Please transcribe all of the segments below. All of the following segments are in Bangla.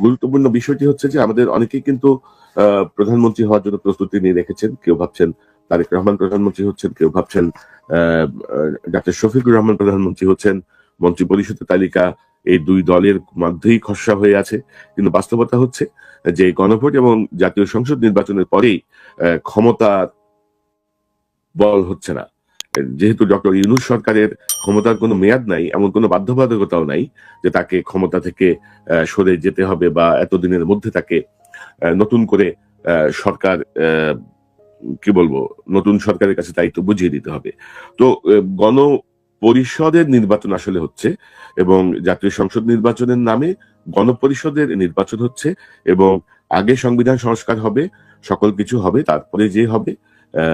গুরুত্বপূর্ণ বিষয়টি হচ্ছে যে আমাদের অনেকেই কিন্তু প্রধানমন্ত্রী হওয়ার জন্য প্রস্তুতি নিয়ে রেখেছেন। কেউ ভাবছেন তারেক রহমান প্রধানমন্ত্রী হচ্ছেন, কেউ ভাবছেন আ আ ডক্টর শফিকুর রহমান প্রধানমন্ত্রী হচ্ছেন। মন্ত্রী পরিষদের তালিকা এই ২ দলের মধ্যেই খসড়া হয়ে আছে। কিন্তু বাস্তবতা হচ্ছে যে গণভোট এবং জাতীয় সংসদ নির্বাচনের পরেই ক্ষমতার বল হচ্ছে না। যেহেতু ডক্টর ইউনূস সরকারের ক্ষমতার কোনো মেয়াদ নাই, এমন কোনো বাধ্যবাধকতাও নাই যে তাকে ক্ষমতা থেকে সরে যেতে হবে বা এতদিনের মধ্যে তাকে নতুন করে সরকার কি বলবো? নতুন সরকারের কাছে দায়িত্ব বুঝিয়ে দিতে হবে। তো গণপরিষদের নির্বাচন আসলে হচ্ছে এবং জাতীয় সংসদ নির্বাচনের নামে গণপরিষদের নির্বাচন হচ্ছে এবং আগে সংবিধান সংস্কার হবে, সকল কিছু হবে। তারপরে যে হবে আ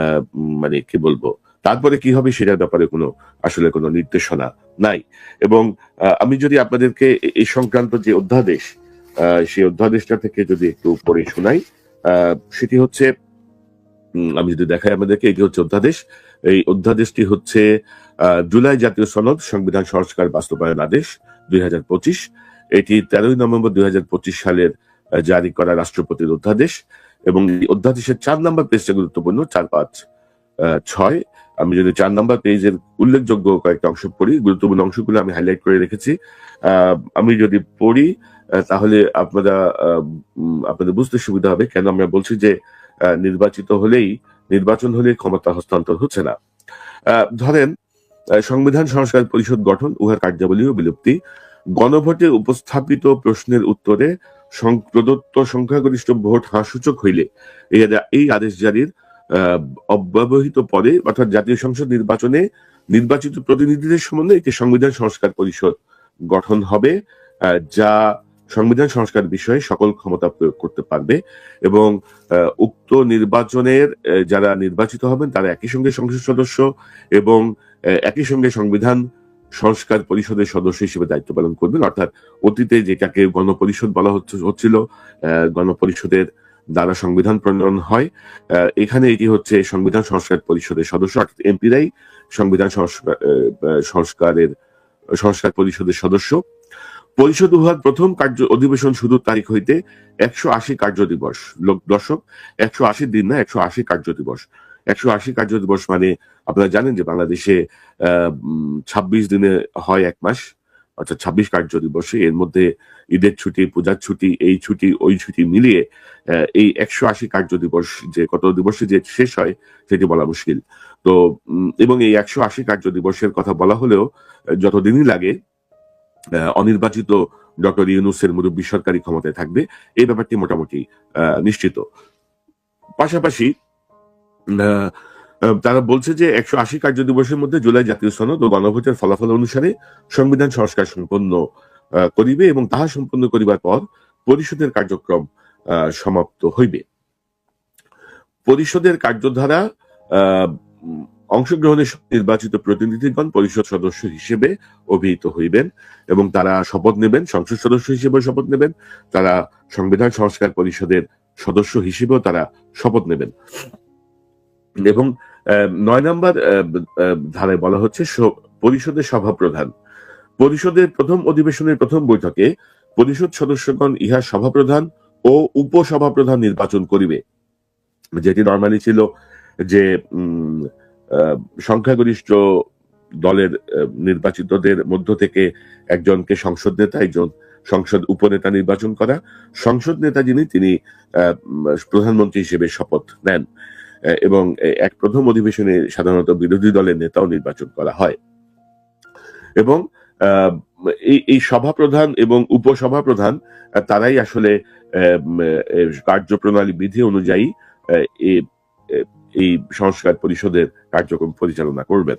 মানে কি বলবো? তারপরে কি হবে সেটার ব্যাপারে আসলে কোনো নির্দেশনা নাই। এবং আমি যদি আপনাদেরকে এই সংক্রান্ত যে অধ্যাদেশ, সেই অধ্যাদেশটা থেকে যদি একটু পড়ে শোনাই, আ সেটি হচ্ছে আমি যদি দেখাই আমাদেরকে, এটি হচ্ছে অধ্যাদেশ। এই অধ্যাদেশটি হচ্ছে জুলাই জাতীয় সনদ সংবিধান সংস্কার বাস্তবায়ন আদেশ ২০২৫। এটি ১৩ই নভেম্বর ২০২৫ সালের জারি করা রাষ্ট্রপতির অধ্যাদেশ এবং এই অধ্যাদেশের ৪ নাম্বার পেজটা গুরুত্বপূর্ণ ৪, ৫, ৬। আমি যদি ৪ নাম্বার পেজের উল্লেখযোগ্য কয়েকটা অংশ পড়ি, গুরুত্বপূর্ণ অংশগুলো আমি হাইলাইট করে রেখেছি। আ আমি যদি পড়ি তাহলে আপনাদের বুঝতে সুবিধা হবে কেন আমরা বলছি যে নির্বাচন হলেই ক্ষমতা হস্তান্তর হচ্ছে না। ধরেন সংবিধান সংস্কার পরিষদ গঠন, উহার কার্যাবলী ও বিলুপ্তি, গণভোটে উপস্থাপিত প্রশ্নের উত্তরে প্রদত্ত সংখ্যাগরিষ্ঠ ভোট হাসূচক হইলে এই আদেশ জারির অব্যবহিত পরে অর্থাৎ জাতীয় সংসদ নির্বাচনে নির্বাচিত প্রতিনিধিদের সম্বন্ধে একটি সংবিধান সংস্কার পরিষদ গঠন হবে, যা সংবিধান সংস্কার বিষয়ে সকল ক্ষমতা প্রয়োগ করতে পারবে এবং উক্ত নির্বাচনের যারা নির্বাচিত হবেন তারা একই সঙ্গে সংসদ সদস্য এবং একই সঙ্গে সংবিধান সংস্কার পরিষদের সদস্য হিসেবে দায়িত্ব পালন করবেন। অর্থাৎ অতীতে যেটাকে গণপরিষদ বলা হচ্ছিল, গণপরিষদের দ্বারা সংবিধান প্রণয়ন হয়। এখানে এটি হচ্ছে সংবিধান সংস্কার পরিষদের সদস্য, অর্থাৎ এমপিরাই সংবিধান সংস্কার পরিষদের সদস্য। পরিষদ উহার প্রথম অধিবেশন শুরুর তারিখ হইতে ১৮০ কার্য দিবস, দর্শক ১৮০ দিন না, ১৮০ কার্য দিবস। ১৮০ কার্য দিবস মানে আপনারা জানেন যে বাংলাদেশে ২৬ দিনে হয় ১ মাস, অর্থাৎ ২৬ কার্য দিবসে এর মধ্যে ঈদের ছুটি, পূজার ছুটি, এই ছুটি, ওই ছুটি মিলিয়ে এই ১৮০ কার্য দিবস যে কত দিবসে যে শেষ হয় সেটি বলা মুশকিল। তো এবং এই ১৮০ কার্য দিবসের কথা বলা হলেও যতদিনই লাগে অনির্বাচিত ডক্টর ইউনূসের মুরব্বী সরকারি ক্ষমতায় থাকবে, এই ব্যাপারটি মোটামুটি নিশ্চিত। পাশাপাশি তারা বলছে যে ১৮০ কার্য দিবসের মধ্যে জুলাই জাতীয় সনদ ও গণভোটের ফলাফল অনুসারে সংবিধান সংস্কার সম্পন্ন করিবে এবং তাহা সম্পন্ন করিবার পর পরিষদের কার্যক্রম সমাপ্ত হইবে। পরিষদের কার্যধারা অংশগ্রহণের নির্বাচিত প্রতিনিধিগণ পরিষদ সদস্য হিসেবে অভিহিত হইবেন এবং তারা শপথ নেবেন, সংসদ সদস্য হিসেবে শপথ নেবেন, তারা সংবিধান সংস্কার পরিষদের সদস্য হিসেবেও তারা শপথ নেবেন। এবং ৯ নাম্বার ধারায় বলা হচ্ছে পরিষদের সভাপ্রধান। পরিষদের প্রথম অধিবেশনের প্রথম বৈঠকে পরিষদ সদস্যগণ ইহার সভাপ্রধান ও উপসভাপ্রধান নির্বাচন করিবে, যেটি নরমালি ছিল যে সংখ্যাগরিষ্ঠ দলের নির্বাচিতদের মধ্য থেকে একজনকে সংসদ নেতা, একজন সংসদ উপনেতা নির্বাচন করা। সংসদ নেতা যিনি তিনি প্রধানমন্ত্রী হিসেবে শপথ নেন এবং এক প্রথম অধিবেশনে সাধারণত বিরোধী দলের নেতাও নির্বাচন করা হয় এবং এই সভাপ্রধান এবং উপসভাপ্রধান তারাই আসলে কার্যপ্রণালী বিধি অনুযায়ী এই সংস্কার পরিষদের কার্যক্রম পরিচালনা করবেন।